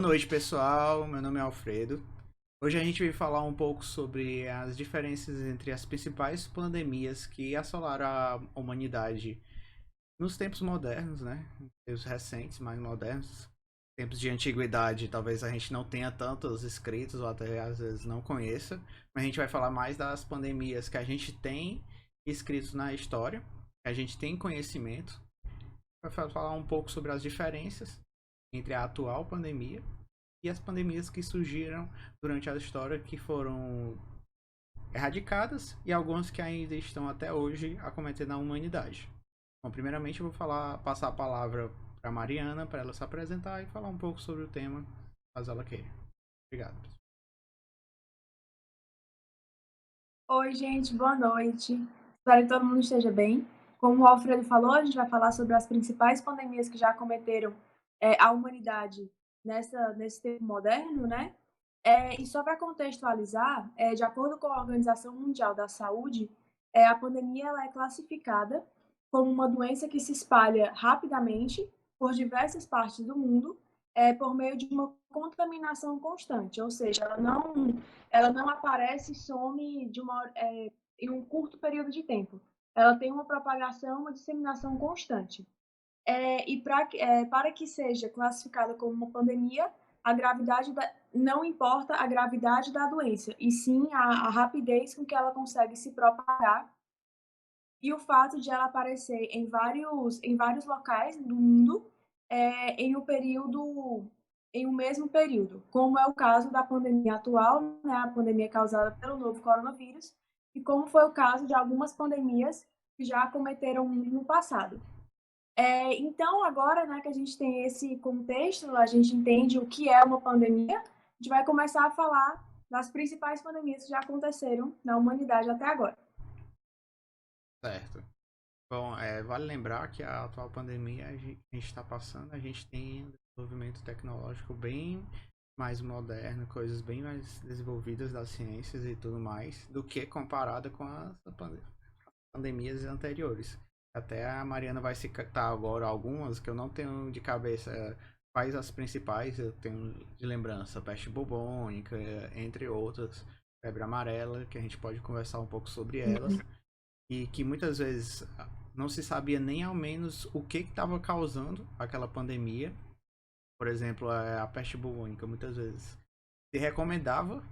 Boa noite, pessoal. Meu nome é Alfredo. Hoje a gente vai falar um pouco sobre as diferenças entre as principais pandemias que assolaram a humanidade nos tempos modernos, né? Tempos recentes, mais modernos. Tempos de antiguidade, talvez a gente não tenha tantos escritos ou até às vezes não conheça, mas a gente vai falar mais das pandemias que a gente tem escritos na história, que a gente tem conhecimento. Vai falar um pouco sobre as diferenças entre a atual pandemia e as pandemias que surgiram durante a história que foram erradicadas e algumas que ainda estão até hoje acometendo a humanidade. Bom, primeiramente eu vou passar a palavra para Mariana para ela se apresentar e falar um pouco sobre o tema, caso ela queira. Obrigado. Oi, gente, boa noite. Espero que todo mundo esteja bem. Como o Alfredo falou, a gente vai falar sobre as principais pandemias que já acometeram a humanidade nesse tempo moderno, né? E só para contextualizar, de acordo com a Organização Mundial da Saúde, a pandemia ela é classificada como uma doença que se espalha rapidamente por diversas partes do mundo, por meio de uma contaminação constante, ou seja, ela não aparece e some em um curto período de tempo. Ela tem uma propagação, uma disseminação constante. Para que seja classificada como uma pandemia, não importa a gravidade da doença, e sim a rapidez com que ela consegue se propagar e o fato de ela aparecer em vários locais do mundo em um mesmo período, como é o caso da pandemia atual, né, a pandemia causada pelo novo coronavírus, e como foi o caso de algumas pandemias que já acometeram o mundo no passado. Então, agora, né, que a gente tem esse contexto, a gente entende o que é uma pandemia, a gente vai começar a falar das principais pandemias que já aconteceram na humanidade até agora. Certo. Bom, vale lembrar que a atual pandemia a gente está passando, a gente tem um desenvolvimento tecnológico bem mais moderno, coisas bem mais desenvolvidas das ciências e tudo mais, do que comparada com as pandemias anteriores. Até a Mariana vai citar agora algumas que eu não tenho de cabeça quais as principais, eu tenho de lembrança, peste bubônica, entre outras, febre amarela, que a gente pode conversar um pouco sobre elas e que muitas vezes não se sabia nem ao menos o que estava causando aquela pandemia. Por exemplo, a peste bubônica, muitas vezes se recomendava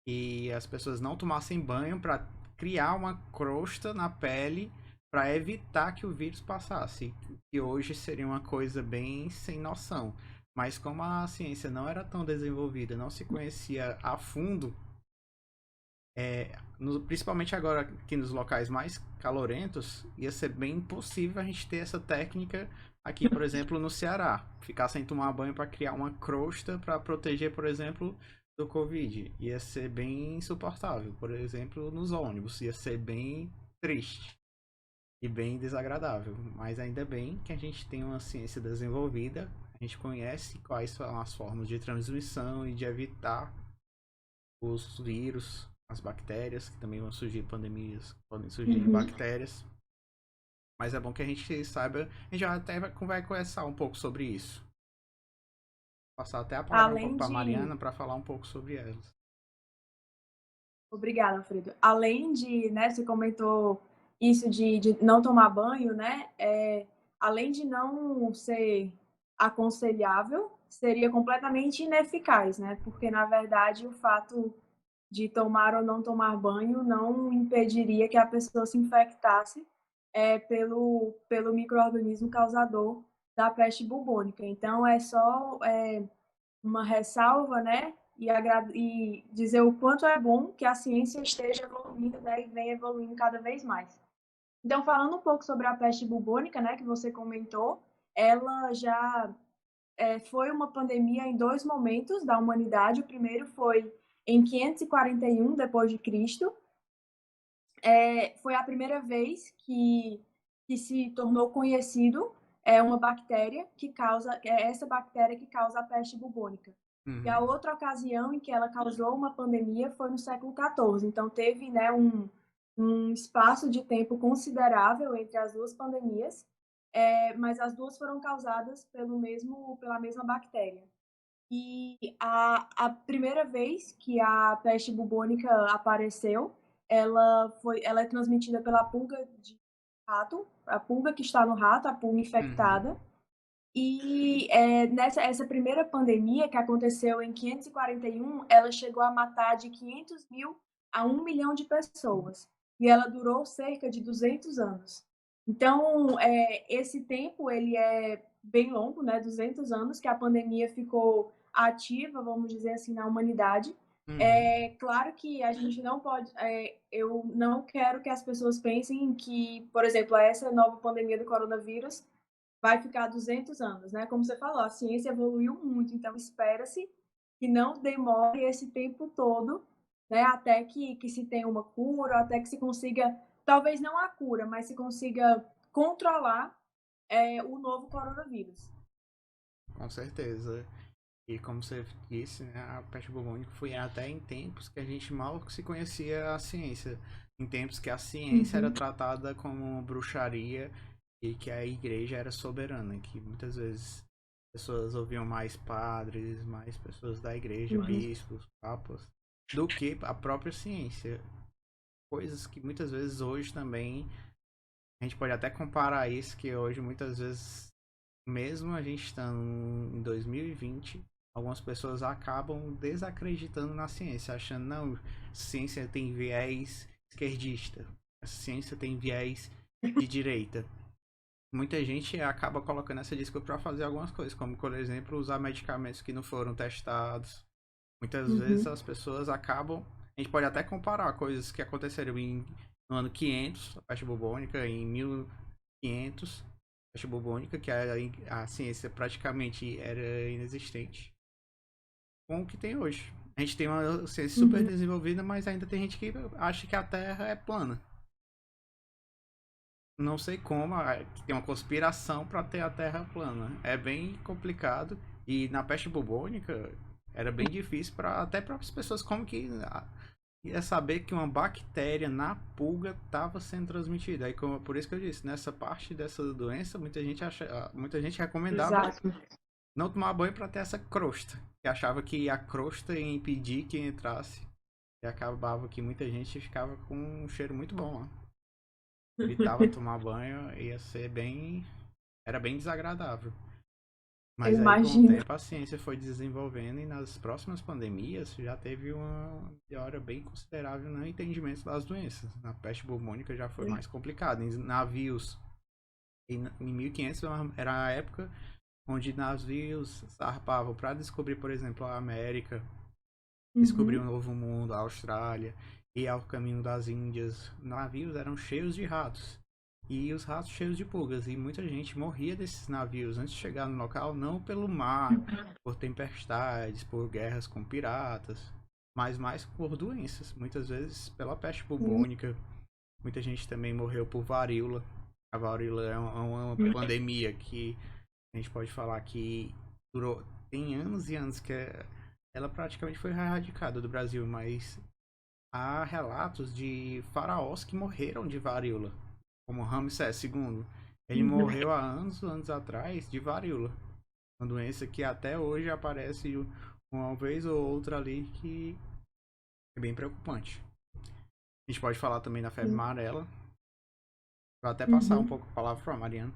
que as pessoas não tomassem banho para criar uma crosta na pele para evitar que o vírus passasse, que hoje seria uma coisa bem sem noção. Mas como a ciência não era tão desenvolvida, não se conhecia a fundo, principalmente agora aqui nos locais mais calorentos, ia ser bem impossível a gente ter essa técnica aqui, por exemplo, no Ceará. Ficar sem tomar banho para criar uma crosta para proteger, por exemplo, do Covid. Ia ser bem insuportável. Por exemplo, nos ônibus. Ia ser bem triste e bem desagradável. Mas ainda bem que a gente tem uma ciência desenvolvida. A gente conhece quais são as formas de transmissão e de evitar os vírus, as bactérias, que também vão surgir pandemias, podem surgir de Uhum. bactérias. Mas é bom que a gente saiba, a gente já até vai conversar um pouco sobre isso. Passar até a palavra Além para de Mariana para falar um pouco sobre elas. Obrigada, Alfredo. Além de, né, você comentou isso de não tomar banho, né? Além de não ser aconselhável, seria completamente ineficaz, né? Porque, na verdade, o fato de tomar ou não tomar banho não impediria que a pessoa se infectasse pelo micro-organismo causador da peste bubônica. Então, é só uma ressalva, né? E dizer o quanto é bom que a ciência esteja evoluindo, né, e vem evoluindo cada vez mais. Então, falando um pouco sobre a peste bubônica, né, que você comentou, ela já foi uma pandemia em dois momentos da humanidade. O primeiro foi em 541 depois de Cristo. Foi a primeira vez que se tornou conhecido uma bactéria que causa essa bactéria que causa a peste bubônica. E a Uhum. outra ocasião em que ela causou uma pandemia foi no século XIV. Então teve, né, um espaço de tempo considerável entre as duas pandemias, mas as duas foram causadas pela mesma bactéria. E a primeira vez que a peste bubônica apareceu, ela é transmitida pela pulga de rato, a pulga que está no rato, a pulga Uhum. infectada. E essa primeira pandemia, que aconteceu em 541, ela chegou a matar de 500 mil a 1 milhão de pessoas. E ela durou cerca de 200 anos. Então, esse tempo ele é bem longo, né? 200 anos que a pandemia ficou ativa, vamos dizer assim, na humanidade. Uhum. É claro que a gente não pode. Eu não quero que as pessoas pensem que, por exemplo, essa nova pandemia do coronavírus vai ficar 200 anos, né? Como você falou, a ciência evoluiu muito, então espera-se que não demore esse tempo todo, né? Até que se tenha uma cura, até que se consiga, talvez não a cura, mas se consiga controlar o novo coronavírus. Com certeza. E como você disse, né, a peste bubônica foi até em tempos que a gente mal se conhecia a ciência. Em tempos que a ciência era Uhum. tratada como bruxaria e que a igreja era soberana, que muitas vezes pessoas ouviam mais padres, mais pessoas da igreja, Uhum. bispos, papas, do que a própria ciência. Coisas que muitas vezes hoje também a gente pode até comparar isso, que hoje muitas vezes, mesmo a gente estando em 2020, algumas pessoas acabam desacreditando na ciência, achando, não, ciência tem viés esquerdista, a ciência tem viés de direita. Muita gente acaba colocando essa desculpa para fazer algumas coisas, como, por exemplo, usar medicamentos que não foram testados. Muitas vezes Uhum. as pessoas acabam. A gente pode até comparar coisas que aconteceram no ano 500, a peste bubônica, em 1500, a peste bubônica, que a ciência praticamente era inexistente, com o que tem hoje. A gente tem uma ciência super Uhum. desenvolvida, mas ainda tem gente que acha que a Terra é plana. Não sei como, que tem uma conspiração para ter a Terra plana. É bem complicado. E na peste bubônica era bem difícil para até para as pessoas como que ia saber que uma bactéria na pulga estava sendo transmitida. Aí por isso que eu disse, nessa parte dessa doença, muita gente recomendava Exato. não tomar banho para ter essa crosta, que achava que a crosta ia impedir que entrasse. E acabava que muita gente ficava com um cheiro muito bom lá. Evitava tomar banho, ia ser bem. Era bem desagradável. Eu Mas aí, com o imagino. tempo, a ciência foi desenvolvendo e nas próximas pandemias já teve uma melhora bem considerável no entendimento das doenças. Na peste bubônica já foi mais complicado. Em navios, em 1500 era a época onde navios zarpavam para descobrir, por exemplo, a América, descobrir um Uhum. novo mundo, a Austrália, e ao caminho das Índias. Navios eram cheios de ratos. E os ratos cheios de pulgas. E muita gente morria desses navios antes de chegar no local, não pelo mar, por tempestades, por guerras com piratas, mas mais por doenças. Muitas vezes pela peste Sim. bubônica. Muita gente também morreu por varíola. A varíola é uma pandemia que a gente pode falar que durou. Tem anos e anos que ela praticamente foi erradicada do Brasil, mas há relatos de faraós que morreram de varíola, como Ramsés II. Ele Uhum. morreu há anos atrás de varíola, uma doença que até hoje aparece uma vez ou outra ali que é bem preocupante. A gente pode falar também da febre Sim. amarela. Vou até passar um Uhum. pouco a palavra para a Mariana.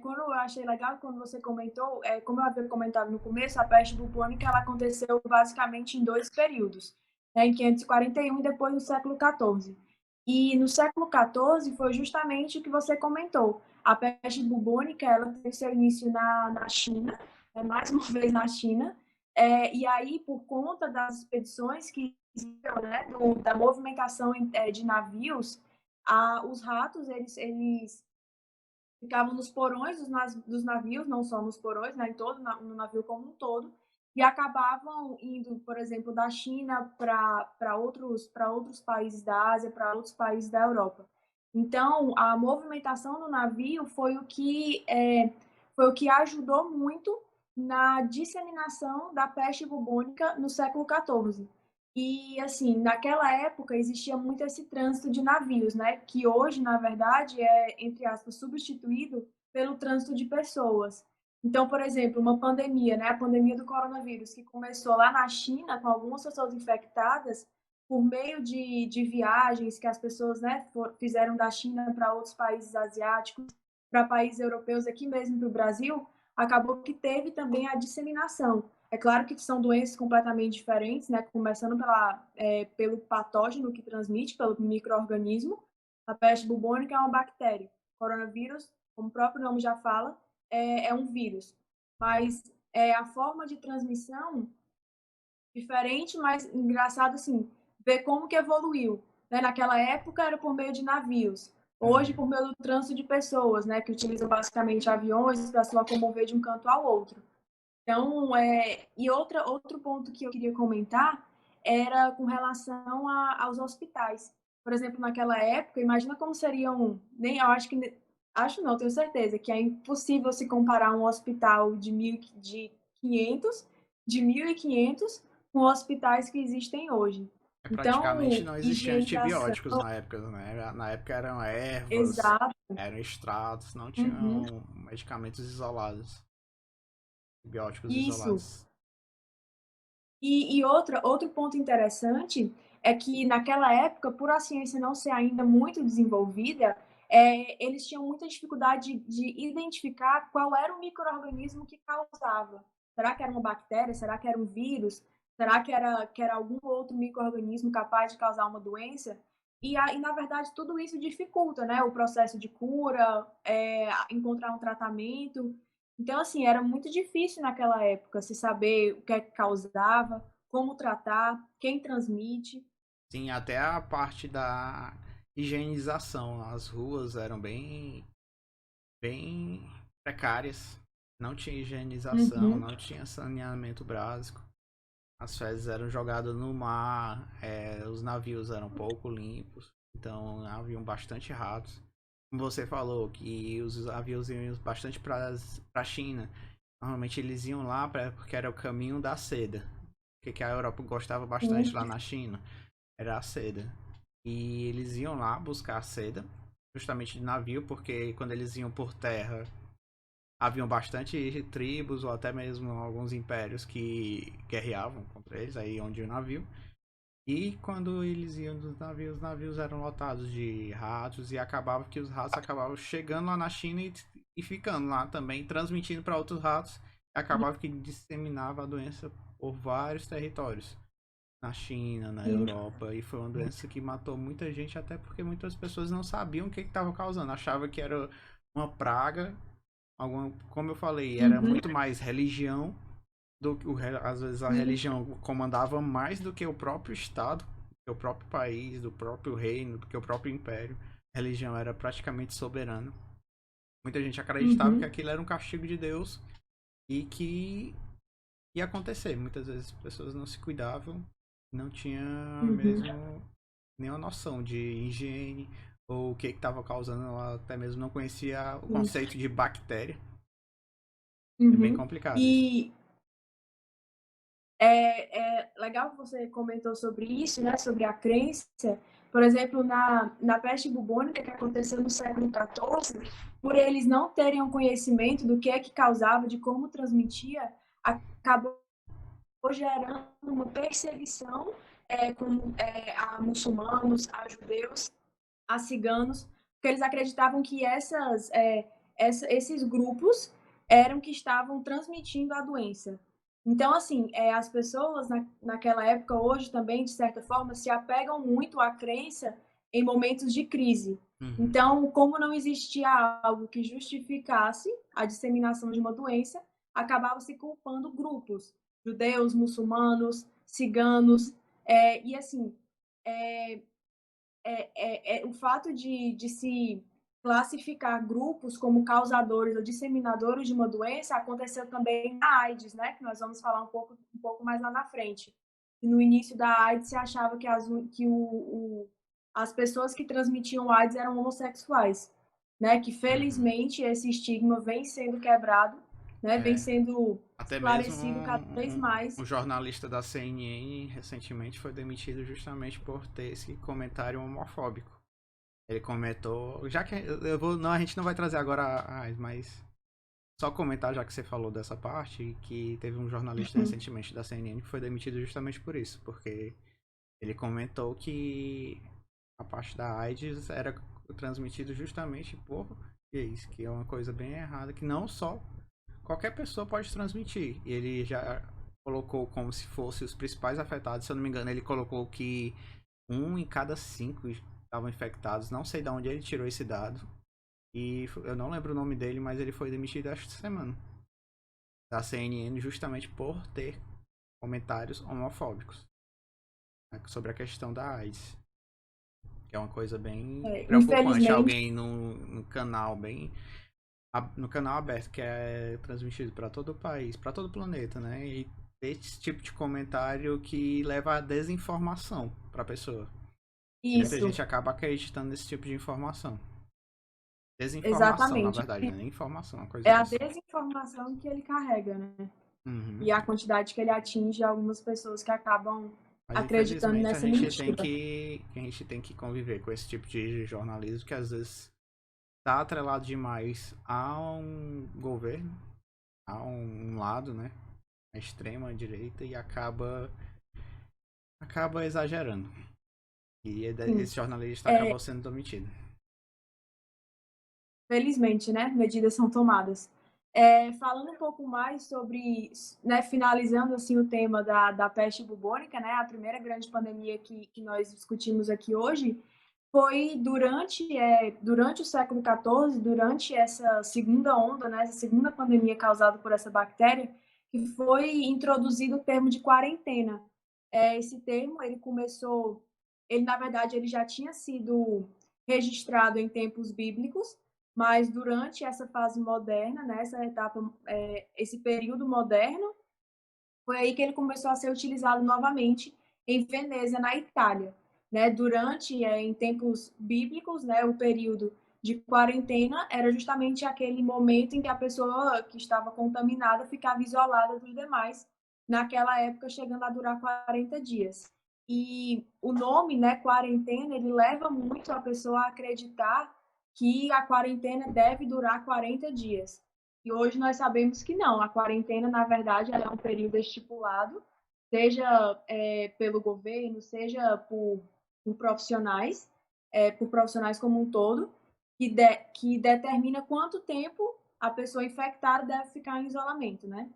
Quando eu achei legal, quando você comentou, como eu havia comentado no começo, a peste bubônica ela aconteceu basicamente em dois períodos, né, em 541 e depois no século XIV. E no século XIV foi justamente o que você comentou. A peste bubônica ela teve seu início na China, mais uma vez na China, e aí por conta das expedições que existiam, né, da movimentação de navios, os ratos eles ficavam nos porões dos navios, não só nos porões, né, em todo no navio como um todo, e acabavam indo, por exemplo, da China para outros países da Ásia, para outros países da Europa. Então, a movimentação do navio foi o que ajudou muito na disseminação da peste bubônica no século XIV. E, assim, naquela época existia muito esse trânsito de navios, né? Que hoje, na verdade, é, entre aspas, substituído pelo trânsito de pessoas. Então, por exemplo, uma pandemia, né, a pandemia do coronavírus, que começou lá na China, com algumas pessoas infectadas, por meio de viagens que as pessoas, né, fizeram da China para outros países asiáticos, para países europeus, aqui mesmo para o Brasil, acabou que teve também a disseminação. É claro que são doenças completamente diferentes, né, começando pelo patógeno que transmite, pelo micro-organismo. A peste bubônica é uma bactéria. O coronavírus, como o próprio nome já fala, é um vírus. Mas a forma de transmissão diferente, mas engraçado assim, ver como que evoluiu. Né? Naquela época era por meio de navios, hoje Uhum. por meio do trânsito de pessoas, né? Que utilizam basicamente aviões para se locomover de um canto ao outro. Então, outro ponto que eu queria comentar era com relação aos hospitais. Por exemplo, naquela época, imagina como seriam, nem eu acho não, tenho certeza que é impossível se comparar um hospital de 500, de 1500 com hospitais que existem hoje. Praticamente Então, não existiam higienização, antibióticos na época, né? Na época eram ervas, exato. eram extratos, não Uhum. tinham medicamentos isolados, antibióticos Isso. isolados. Outro ponto interessante é que naquela época, por a ciência não ser ainda muito desenvolvida, eles tinham muita dificuldade de identificar qual era o micro-organismo que causava. Será que era uma bactéria? Será que era um vírus? Será que era algum outro micro-organismo capaz de causar uma doença? Na verdade, tudo isso dificulta, né, o processo de cura, encontrar um tratamento. Então, assim, era muito difícil naquela época se saber o que é que causava, como tratar, quem transmite. Sim, até a parte da higienização. As ruas eram bem precárias. Não tinha higienização, Uhum, não tinha saneamento básico. As fezes eram jogadas no mar, os navios eram pouco limpos, então haviam bastante ratos. Como você falou, que os navios iam bastante para a China. Normalmente eles iam lá porque era o caminho da seda. Que a Europa gostava bastante sim. lá na China era a seda. E eles iam lá buscar a seda, justamente de navio, porque quando eles iam por terra, haviam bastante tribos ou até mesmo alguns impérios que guerreavam contra eles, aí onde o navio. E quando eles iam dos navios, os navios eram lotados de ratos e acabava que os ratos acabavam chegando lá na China e ficando lá também, transmitindo para outros ratos. E acabava que disseminava a doença por vários territórios na China, na Sim. Europa, e foi uma doença que matou muita gente, até porque muitas pessoas não sabiam o que estava causando, achava que era uma praga, como eu falei, era Uhum, muito mais religião do que às vezes a sim. religião comandava mais do que o próprio estado, do que o próprio país, do próprio reino, do que o próprio império. A religião era praticamente soberana. Muita gente acreditava que Uhum, aquilo era um castigo de Deus e que ia acontecer. Muitas vezes as pessoas não se cuidavam, não tinha uhum, mesmo nenhuma noção de higiene ou o que estava causando, ela até mesmo não conhecia o sim. conceito de bactéria. É bem Uhum. complicado isso. E é legal que você comentou sobre isso, né, sobre a crença. Por exemplo, na peste bubônica que aconteceu no século XIV, por eles não terem um conhecimento do que é que causava, de como transmitia, acabou gerando uma perseguição a muçulmanos, a judeus, a ciganos, porque eles acreditavam que esses grupos eram que estavam transmitindo a doença. Então, assim, as pessoas naquela época, hoje também, de certa forma, se apegam muito à crença em momentos de crise. Uhum. Então, como não existia algo que justificasse a disseminação de uma doença, acabava se culpando grupos, judeus, muçulmanos, ciganos, e assim, é, o fato de se classificar grupos como causadores ou disseminadores de uma doença aconteceu também na AIDS, né? Que nós vamos falar um pouco mais lá na frente. E no início da AIDS se achava as pessoas que transmitiam AIDS eram homossexuais, né? Que Uhum. felizmente esse estigma vem sendo quebrado, né? Vem É. sendo Até mesmo esclarecido cada vez mais. um jornalista da CNN recentemente foi demitido justamente por ter esse comentário homofóbico. Ele comentou, já que eu vou, não, a gente não vai trazer agora mas Só comentar, já que você falou dessa parte, que teve um jornalista Uhum. recentemente da CNN que foi demitido justamente por isso, porque ele comentou que a parte da AIDS era transmitida justamente por gays, que é uma coisa bem errada, que não só qualquer pessoa pode transmitir. E ele já colocou como se fossem os principais afetados, se eu não me engano, ele colocou que 1 em cada 5 estavam infectados. Não sei de onde ele tirou esse dado. E eu não lembro o nome dele, mas ele foi demitido esta semana da CNN justamente por ter comentários homofóbicos, né, sobre a questão da AIDS. Que é uma coisa bem preocupante. Infelizmente, Alguém no canal bem. No canal aberto, que é transmitido para todo o país, para todo o planeta, né? E ter esse tipo de comentário que leva à desinformação para a pessoa. E muita isso, gente acaba acreditando nesse tipo de informação. Desinformação, na exatamente. verdade, né? Informação, uma coisa É a dessa. desinformação que ele carrega, né? Uhum. E a quantidade que ele atinge algumas pessoas que acabam Mas acreditando infelizmente nessa mentira. a gente tem que conviver com esse tipo de jornalismo que às vezes está atrelado demais a um governo, a um lado, né? A extrema direita e acaba exagerando. E Sim. esse jornalista É, acabou sendo demitido. felizmente, né? Medidas são tomadas. Falando um pouco mais sobre, né, finalizando assim o tema da peste bubônica, né? A primeira grande pandemia que nós discutimos aqui hoje foi durante o século XIV, durante essa segunda onda, né? Essa segunda pandemia causada por essa bactéria, que foi introduzido o termo de quarentena. Esse termo, ele na verdade ele já tinha sido registrado em tempos bíblicos, mas durante essa fase moderna, né, essa etapa, esse período moderno, foi aí que ele começou a ser utilizado novamente em Veneza, na Itália. Né? Em tempos bíblicos, né, o período de quarentena era justamente aquele momento em que a pessoa que estava contaminada ficava isolada dos demais, naquela época chegando a durar 40 dias. E o nome, né, quarentena, ele leva muito a pessoa a acreditar que a quarentena deve durar 40 dias. E hoje nós sabemos que não, a quarentena, na verdade, ela é um período estipulado, seja pelo governo, seja por profissionais como um todo, que determina quanto tempo a pessoa infectada deve ficar em isolamento, né?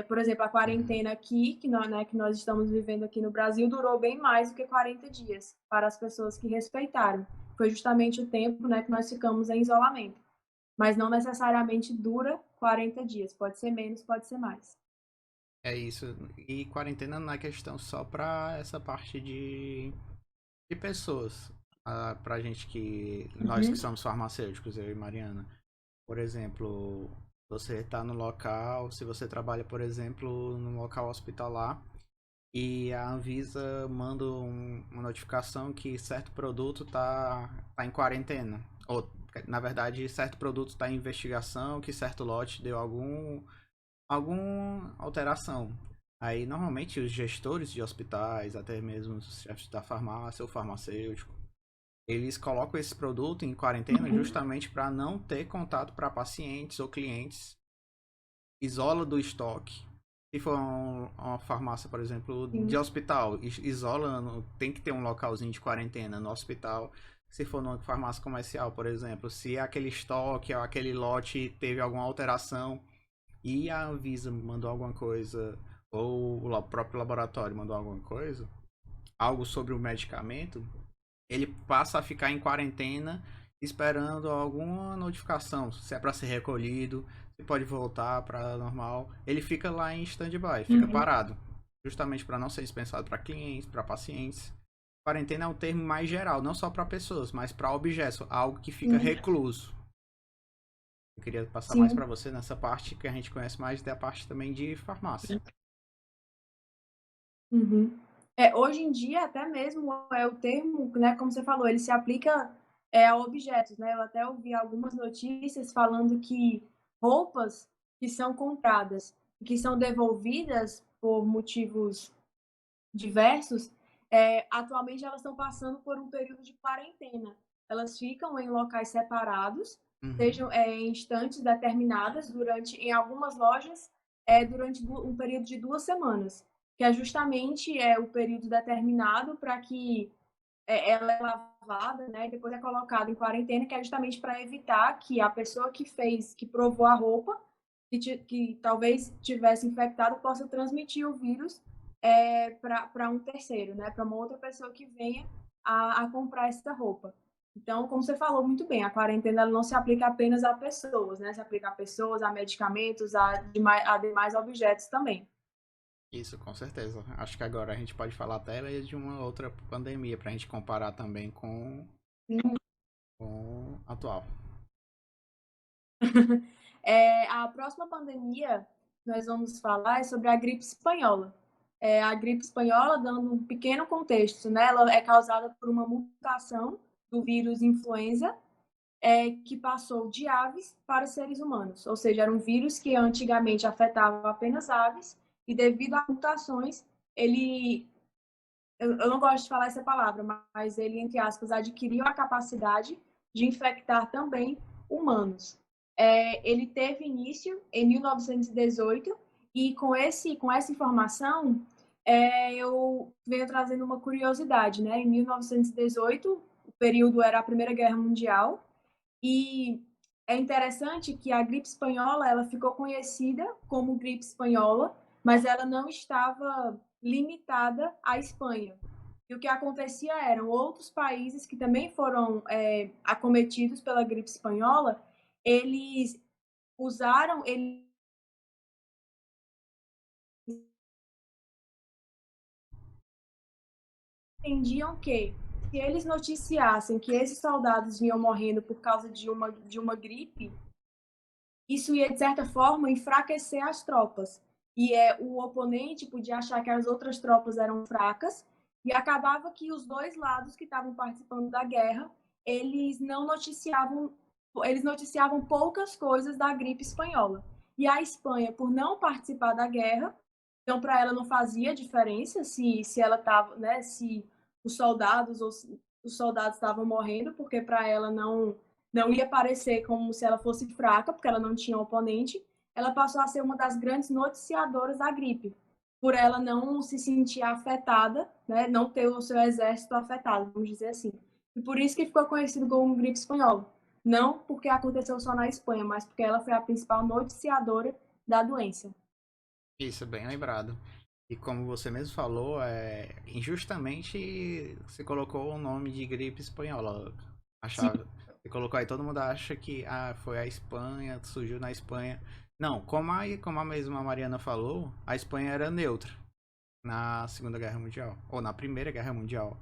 Por exemplo, a Uhum. quarentena aqui, que nós estamos vivendo aqui no Brasil, durou bem mais do que 40 dias para as pessoas que respeitaram. Foi justamente o tempo, né, que nós ficamos em isolamento. Mas não necessariamente dura 40 dias. Pode ser menos, pode ser mais. É isso. E quarentena não é questão só para essa parte de pessoas. Ah, pra gente que. Nós que Uhum. somos farmacêuticos, eu e Mariana. Por exemplo, você está no local, se você trabalha, por exemplo, num local hospitalar e a Anvisa manda uma notificação que certo produto tá em quarentena. Ou, na verdade, certo produto está em investigação, que certo lote deu alguma alteração. Aí, normalmente, os gestores de hospitais, até mesmo os chefes da farmácia ou farmacêutico, eles colocam esse produto em quarentena Uhum. justamente para não ter contato para pacientes ou clientes. Isola do estoque. Se for uma farmácia, por exemplo, de Sim. hospital, isola, tem que ter um localzinho de quarentena no hospital. Se for numa farmácia comercial, por exemplo, se aquele estoque ou aquele lote teve alguma alteração e a Anvisa mandou alguma coisa, ou o próprio laboratório mandou alguma coisa, algo sobre o medicamento, ele passa a ficar em quarentena esperando alguma notificação, se é para ser recolhido, se pode voltar para normal. Ele fica lá em stand-by, fica Uhum. parado, justamente para não ser dispensado para clientes, para pacientes. Quarentena é um termo mais geral, não só para pessoas, mas para objetos, algo que fica Sim. recluso. Eu queria passar mais para Sim. você nessa parte que a gente conhece mais da parte também de farmácia. Uhum. Hoje em dia, até mesmo o termo, né, como você falou, ele se aplica a objetos, né? Eu até ouvi algumas notícias falando que roupas que são compradas e que são devolvidas por motivos diversos, atualmente elas estão passando por um período de quarentena. Elas ficam em locais separados, Uhum. sejam em instantes determinadas em algumas lojas, durante um período de 2 semanas, que é justamente o período determinado para que ela é lavada, né, e depois é colocada em quarentena, que é justamente para evitar que a pessoa que provou a roupa, que talvez tivesse infectado, possa transmitir o vírus para um terceiro, né, para uma outra pessoa que venha a comprar essa roupa. Então, como você falou muito bem, a quarentena ela não se aplica apenas a pessoas, né, se aplica a pessoas, a medicamentos, a demais objetos também. Isso, com certeza. Acho que agora a gente pode falar até de uma outra pandemia para a gente comparar também com a atual. A próxima pandemia que nós vamos falar é sobre a gripe espanhola. A gripe espanhola, dando um pequeno contexto, né, ela é causada por uma mutação do vírus influenza, que passou de aves para seres humanos. Ou seja, era um vírus que antigamente afetava apenas aves e devido a mutações, ele, eu não gosto de falar essa palavra, mas ele, entre aspas, adquiriu a capacidade de infectar também humanos. Ele teve início em 1918 e com essa informação eu venho trazendo uma curiosidade, né? Em 1918, o período era a Primeira Guerra Mundial e é interessante que a gripe espanhola ela ficou conhecida como gripe espanhola, mas ela não estava limitada à Espanha. E o que acontecia eram outros países que também foram acometidos pela gripe espanhola, eles eles entendiam que se eles noticiassem que esses soldados vinham morrendo por causa de uma gripe, isso ia, de certa forma, enfraquecer as tropas. E o oponente podia achar que as outras tropas eram fracas, e acabava que os dois lados que estavam participando da guerra, eles noticiavam poucas coisas da gripe espanhola. E a Espanha, por não participar da guerra, então para ela não fazia diferença se ela estava, né, se os soldados ou os soldados estavam morrendo, porque para ela não ia parecer como se ela fosse fraca, porque ela não tinha oponente. Ela passou a ser uma das grandes noticiadoras da gripe, por ela não se sentir afetada, né, não ter o seu exército afetado, vamos dizer assim. E por isso que ficou conhecido como gripe espanhola. Não porque aconteceu só na Espanha, mas porque ela foi a principal noticiadora da doença. Isso, bem lembrado. E como você mesmo falou, injustamente você colocou o nome de gripe espanhola. Sim. Achava, você colocou aí, todo mundo acha que foi a Espanha, surgiu na Espanha. Não, como a mesma Mariana falou, a Espanha era neutra na Segunda Guerra Mundial, ou na Primeira Guerra Mundial.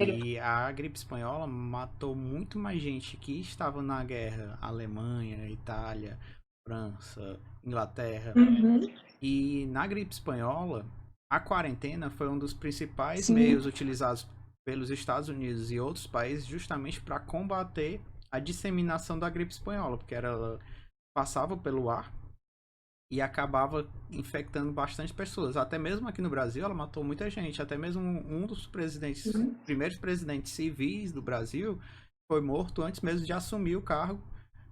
E a gripe espanhola matou muito mais gente que estava na guerra, Alemanha, Itália, França, Inglaterra. Uhum. E na gripe espanhola, a quarentena foi um dos principais Sim. meios utilizados pelos Estados Unidos e outros países justamente para combater a disseminação da gripe espanhola, porque ela passava pelo ar e acabava infectando bastante pessoas. Até mesmo aqui no Brasil, ela matou muita gente. Até mesmo um dos Uhum. primeiros presidentes civis do Brasil foi morto antes mesmo de assumir o cargo,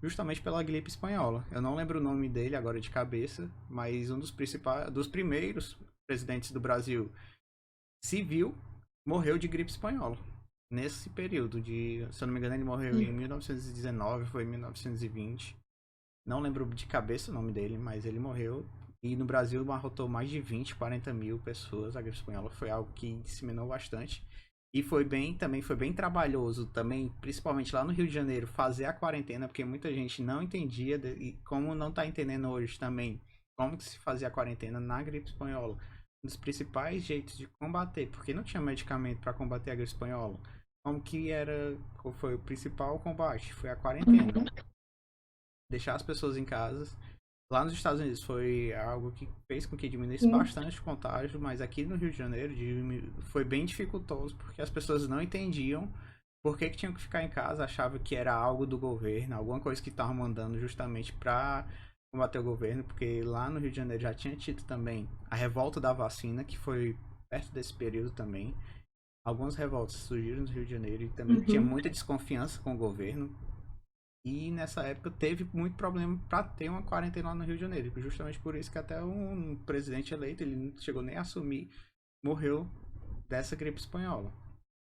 justamente pela gripe espanhola. Eu não lembro o nome dele agora de cabeça, mas um dos primeiros presidentes do Brasil civil morreu de gripe espanhola. Nesse período se eu não me engano, ele morreu em 1919, foi em 1920. Não lembro de cabeça o nome dele, mas ele morreu. E no Brasil amarrotou mais de 20, 40 mil pessoas. A gripe espanhola foi algo que disseminou bastante. E também foi bem trabalhoso também, principalmente lá no Rio de Janeiro, fazer a quarentena, porque muita gente não entendia, e como não está entendendo hoje também, como que se fazia a quarentena na gripe espanhola. Um dos principais jeitos de combater, porque não tinha medicamento para combater a gripe espanhola. Qual foi o principal combate? Foi a quarentena, deixar as pessoas em casa. Lá nos Estados Unidos foi algo que fez com que diminuísse Sim. bastante o contágio, mas aqui no Rio de Janeiro foi bem dificultoso, porque as pessoas não entendiam por que tinham que ficar em casa, achavam que era algo do governo, alguma coisa que estavam mandando justamente para combater o governo, porque lá no Rio de Janeiro já tinha tido também a revolta da vacina, que foi perto desse período também. Algumas revoltas surgiram no Rio de Janeiro e também tinha Uhum. muita desconfiança com o governo. E nessa época teve muito problema para ter uma quarentena lá no Rio de Janeiro. Justamente por isso que até um presidente eleito, ele não chegou nem a assumir, morreu dessa gripe espanhola.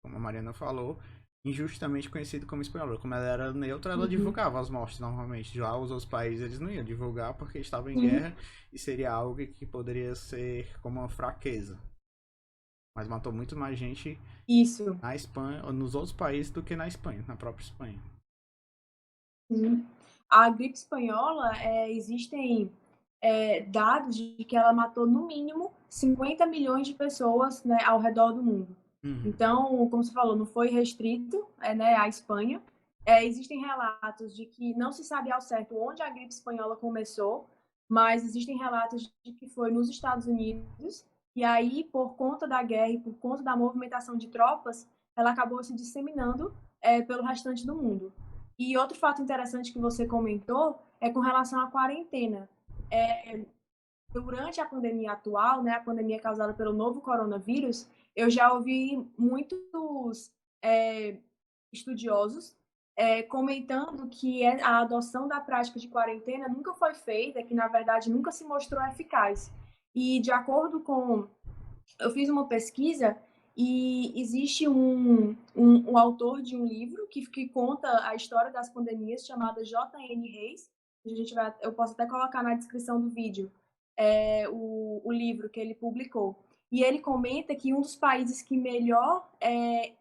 Como a Mariana falou, injustamente conhecido como espanhola. Como ela era neutra, ela Uhum. divulgava as mortes normalmente. Já os outros países eles não iam divulgar porque estavam em Sim, guerra e seria algo que poderia ser como uma fraqueza. Mas matou muito mais gente isso. na Espanha, ou nos outros países, do que na Espanha, na própria Espanha. Sim. A gripe espanhola, existem dados de que ela matou no mínimo 50 milhões de pessoas, né, ao redor do mundo. Uhum. Então, como você falou, não foi restrito, né, à Espanha. Existem relatos de que não se sabe ao certo onde a gripe espanhola começou, mas existem relatos de que foi nos Estados Unidos, e aí, por conta da guerra e por conta da movimentação de tropas, ela acabou se disseminando pelo restante do mundo. E outro fato interessante que você comentou é com relação à quarentena. É, Durante a pandemia atual, né, a pandemia causada pelo novo coronavírus, eu já ouvi muitos é, estudiosos comentando que a adoção da prática de quarentena nunca foi feita, que na verdade nunca se mostrou eficaz. E de acordo com eu fiz uma pesquisa e existe um autor de um livro que conta a história das pandemias, chamado J.N. Reis. Eu posso até colocar na descrição do vídeo o livro que ele publicou. E ele comenta que um dos países que melhor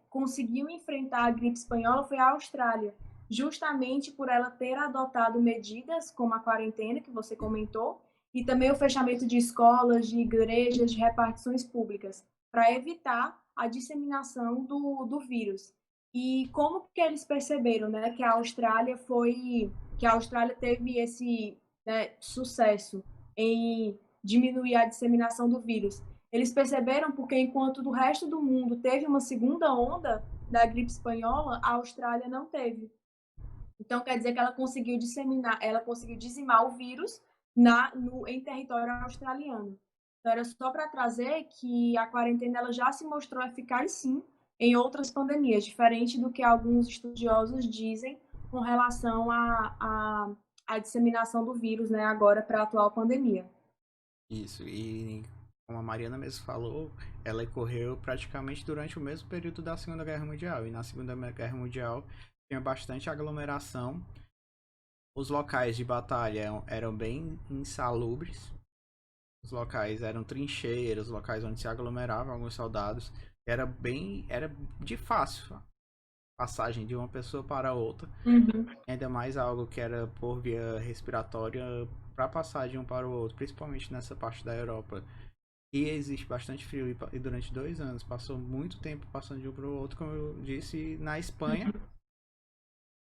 conseguiu enfrentar a gripe espanhola foi a Austrália, justamente por ela ter adotado medidas como a quarentena, que você comentou, e também o fechamento de escolas, de igrejas, de repartições públicas, para evitar a disseminação do vírus. E como que eles perceberam, né, que a Austrália teve esse, né, sucesso em diminuir a disseminação do vírus? Eles perceberam porque enquanto do resto do mundo teve uma segunda onda da gripe espanhola, a Austrália não teve. Então, quer dizer que ela conseguiu dizimar o vírus em território australiano. Então, era só para trazer que a quarentena ela já se mostrou eficaz, sim, em outras pandemias, diferente do que alguns estudiosos dizem com relação à disseminação do vírus, né, agora para a atual pandemia. Isso, e como a Mariana mesmo falou, ela ocorreu praticamente durante o mesmo período da Segunda Guerra Mundial. E na Segunda Guerra Mundial tinha bastante aglomeração. Os locais de batalha eram bem insalubres. Os locais eram trincheiras, locais onde se aglomeravam alguns soldados. Era de fácil passagem de uma pessoa para outra. Uhum. Ainda mais algo que era por via respiratória para passar de um para o outro, principalmente nessa parte da Europa. E existe bastante frio e durante 2 anos passou muito tempo passando de um para o outro, como eu disse, na Espanha.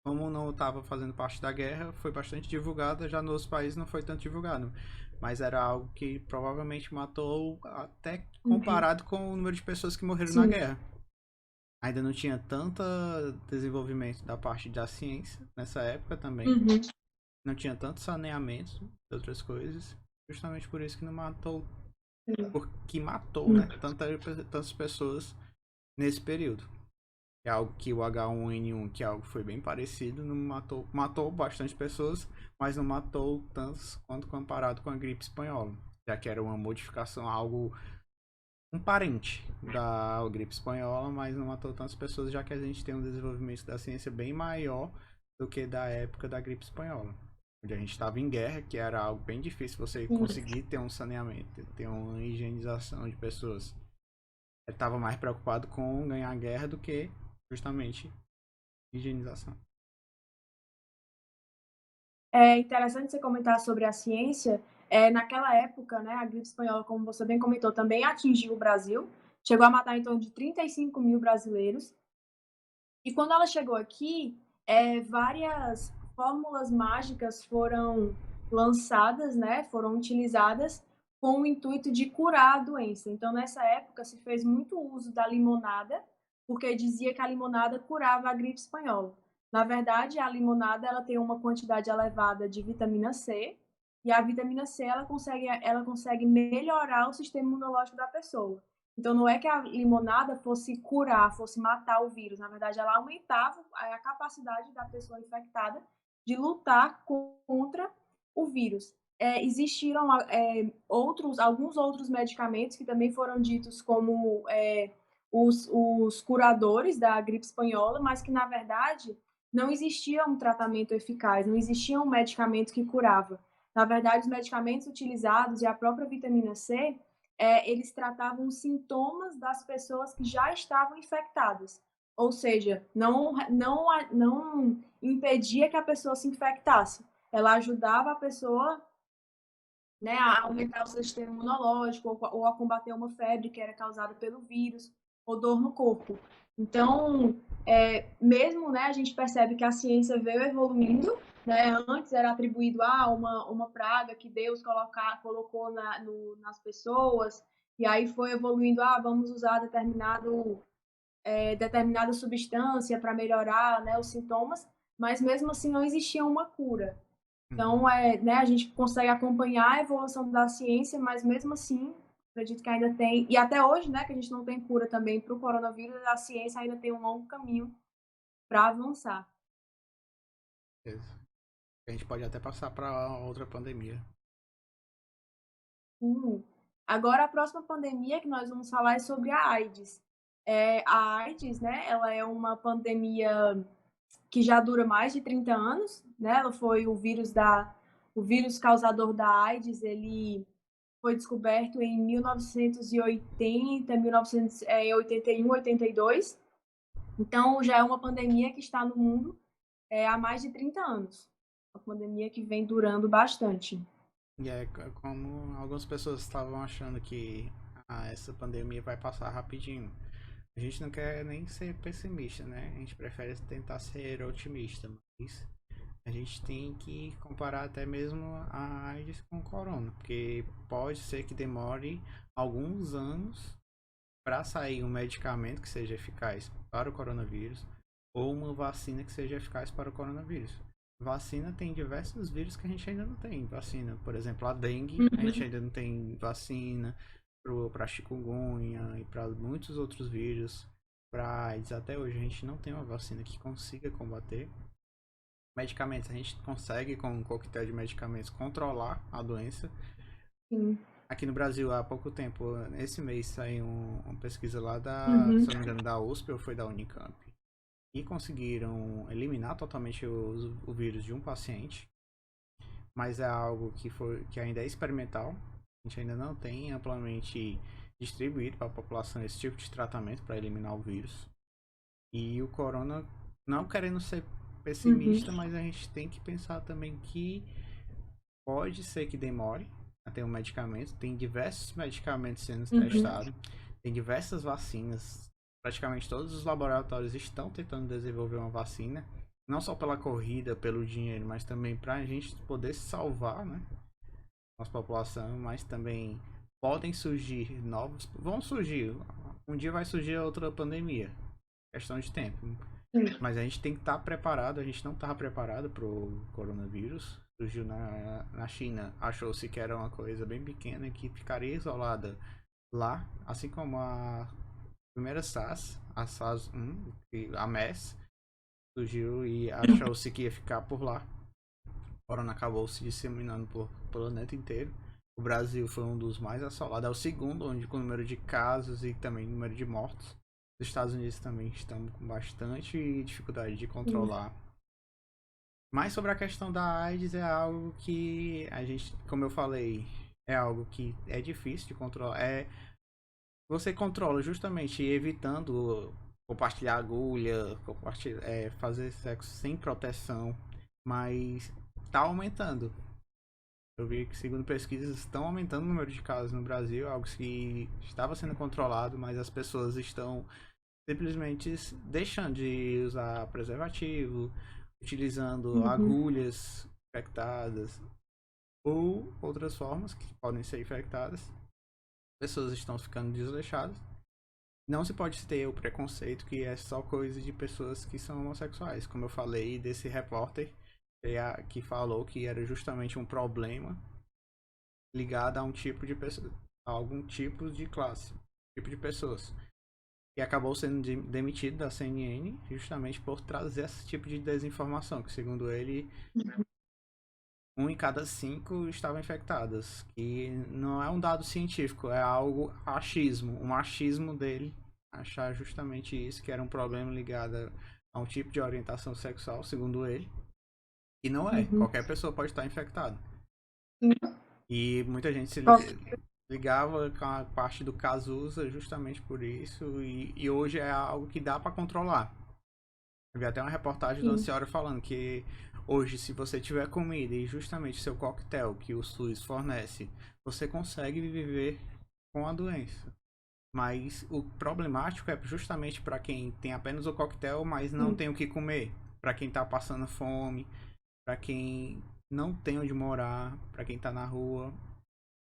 Como não estava fazendo parte da guerra, foi bastante divulgada, já nos países não foi tanto divulgado. Mas era algo que provavelmente matou até Uhum. comparado com o número de pessoas que morreram na Sim. guerra. Ainda não tinha tanto desenvolvimento da parte da ciência nessa época também. Uhum. Não tinha tanto saneamento e outras coisas. Justamente por isso que não matou. Porque matou, né? Tantas pessoas nesse período. É algo que o H1N1, que é algo que foi bem parecido, não matou, matou bastante pessoas, mas não matou tantos quanto comparado com a gripe espanhola, já que era uma modificação, algo um parente da gripe espanhola, mas não matou tantas pessoas, já que a gente tem um desenvolvimento da ciência bem maior do que da época da gripe espanhola, onde a gente estava em guerra, que era algo bem difícil você Sim. conseguir ter um saneamento, ter uma higienização de pessoas. Ele estava mais preocupado com ganhar a guerra do que justamente higienização. É interessante você comentar sobre a ciência. Naquela época, né, a gripe espanhola, como você bem comentou, também atingiu o Brasil. Chegou a matar em torno de 35 mil brasileiros. E quando ela chegou aqui, várias fórmulas mágicas foram lançadas, né, foram utilizadas com o intuito de curar a doença. Então, nessa época, se fez muito uso da limonada, porque dizia que a limonada curava a gripe espanhola. Na verdade, a limonada ela tem uma quantidade elevada de vitamina C, e a vitamina C ela consegue melhorar o sistema imunológico da pessoa. Então, não é que a limonada fosse curar, fosse matar o vírus. Na verdade, ela aumentava a capacidade da pessoa infectada de lutar contra o vírus. Existiram alguns outros medicamentos que também foram ditos como os curadores da gripe espanhola, mas que, na verdade, não existia um tratamento eficaz, não existia um medicamento que curava. Na verdade, os medicamentos utilizados e a própria vitamina C, eles tratavam os sintomas das pessoas que já estavam infectadas. Ou seja, não impedia que a pessoa se infectasse. Ela ajudava a pessoa, né, a aumentar o seu sistema imunológico ou a combater uma febre que era causada pelo vírus ou dor no corpo. Então, mesmo, né, a gente percebe que a ciência veio evoluindo, né? Antes era atribuído a uma praga que Deus colocou nas pessoas, e aí foi evoluindo, vamos usar determinada substância para melhorar, né, os sintomas, mas mesmo assim não existia uma cura. Então, né, a gente consegue acompanhar a evolução da ciência, mas mesmo assim, acredito que ainda tem, e até hoje, né, que a gente não tem cura também para o coronavírus, a ciência ainda tem um longo caminho para avançar. A gente pode até passar para outra pandemia. Agora, a próxima pandemia que nós vamos falar é sobre a AIDS. A AIDS, né, ela é uma pandemia que já dura mais de 30 anos, né? Ela foi o vírus causador da AIDS, ele foi descoberto em 1980, 1981, 82. Então, já é uma pandemia que está no mundo há mais de 30 anos. Uma pandemia que vem durando bastante. E é como algumas pessoas estavam achando que essa pandemia vai passar rapidinho. A gente não quer nem ser pessimista, né? A gente prefere tentar ser otimista, mas a gente tem que comparar até mesmo a AIDS com o corona, porque pode ser que demore alguns anos para sair um medicamento que seja eficaz para o coronavírus ou uma vacina que seja eficaz para o coronavírus. Vacina tem diversos vírus que a gente ainda não tem vacina. Por exemplo, a dengue, a gente ainda não tem vacina para chikungunya e para muitos outros vírus. Para AIDS, até hoje a gente não tem uma vacina que consiga combater. Medicamentos, a gente consegue com um coquetel de medicamentos controlar a doença. Sim. Aqui no Brasil, há pouco tempo, esse mês, saiu uma pesquisa lá se não me engano, da USP ou foi da Unicamp. E conseguiram eliminar totalmente o vírus de um paciente. Mas é algo que ainda é experimental. A gente ainda não tem amplamente distribuído para a população esse tipo de tratamento para eliminar o vírus. E o corona, não querendo ser pessimista, mas a gente tem que pensar também que pode ser que demore a ter um medicamento. Tem diversos medicamentos sendo testados, tem diversas vacinas. Praticamente todos os laboratórios estão tentando desenvolver uma vacina, não só pela corrida, pelo dinheiro, mas também para a gente poder salvar, né, nossa população, mas também podem surgir vão surgir, um dia vai surgir outra pandemia, questão de tempo. Mas a gente tem que estar preparado, a gente não estava preparado para o coronavírus. Surgiu na China, achou-se que era uma coisa bem pequena que ficaria isolada lá, assim como a primeira SARS, a SARS-1, a MERS, surgiu e achou-se que ia ficar por lá. O corona acabou se disseminando pelo planeta inteiro. O Brasil foi um dos mais assolados, é o segundo, onde com o número de casos e também o número de mortos. Os Estados Unidos também estão com bastante dificuldade de controlar. Mas sobre a questão da AIDS, é algo que a gente, como eu falei, é algo que é difícil de controlar. Você controla justamente evitando compartilhar agulha, fazer sexo sem proteção, mas está aumentando. Eu vi que, segundo pesquisas, estão aumentando o número de casos no Brasil, algo que estava sendo controlado, mas as pessoas estão simplesmente deixando de usar preservativo, utilizando agulhas infectadas ou outras formas que podem ser infectadas. Pessoas estão ficando desleixadas. Não se pode ter o preconceito que é só coisa de pessoas que são homossexuais. Como eu falei desse repórter que falou que era justamente um problema ligado a um tipo de pessoa, a algum tipo de classe, tipo de pessoas. e acabou sendo demitido da CNN justamente por trazer esse tipo de desinformação, que segundo ele, 1 em cada 5 estavam infectadas. Que não é um dado científico, é algo achismo, um achismo dele achar justamente isso, que era um problema ligado a um tipo de orientação sexual, segundo ele. E não é, Uhum. qualquer pessoa pode estar infectada. Sim. E muita gente se ligava com a parte do Cazuza justamente por isso, e hoje é algo que dá para controlar. Eu vi até uma reportagem de uma Sim. senhora falando que hoje, se você tiver comida e justamente seu coquetel que o SUS fornece, você consegue viver com a doença. Mas o problemático é justamente para quem tem apenas o coquetel, mas não Sim. tem o que comer. Para quem tá passando fome, para quem não tem onde morar, para quem tá na rua,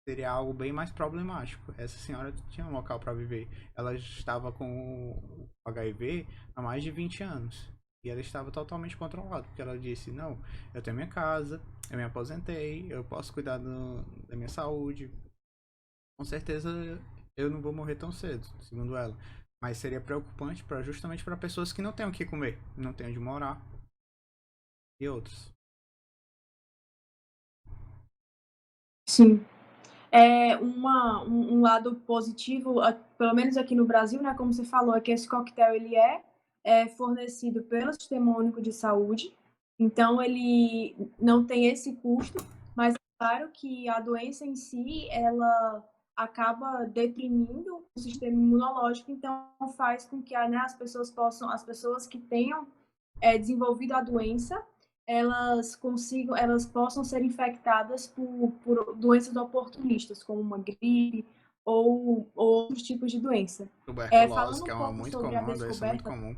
seria algo bem mais problemático. Essa senhora tinha um local para viver. Ela estava com o HIV há mais de 20 anos. E ela estava totalmente controlada, porque ela disse: não, eu tenho minha casa, eu me aposentei, eu posso cuidar da minha saúde. Com certeza eu não vou morrer tão cedo, segundo ela. Mas seria preocupante justamente para pessoas que não têm o que comer, não têm onde morar e outros. Sim. Um lado positivo, pelo menos aqui no Brasil, né, como você falou, é que esse coquetel ele é fornecido pelo Sistema Único de Saúde, então ele não tem esse custo, mas é claro que a doença em si, ela acaba deprimindo o sistema imunológico, então faz com que, né, as pessoas que tenham desenvolvido a doença, elas possam ser infectadas por doenças oportunistas, como uma gripe ou outros tipos de doença. Tuberculose, Falando que um é uma pouco muito sobre comum, a uma doença muito descoberta. comum.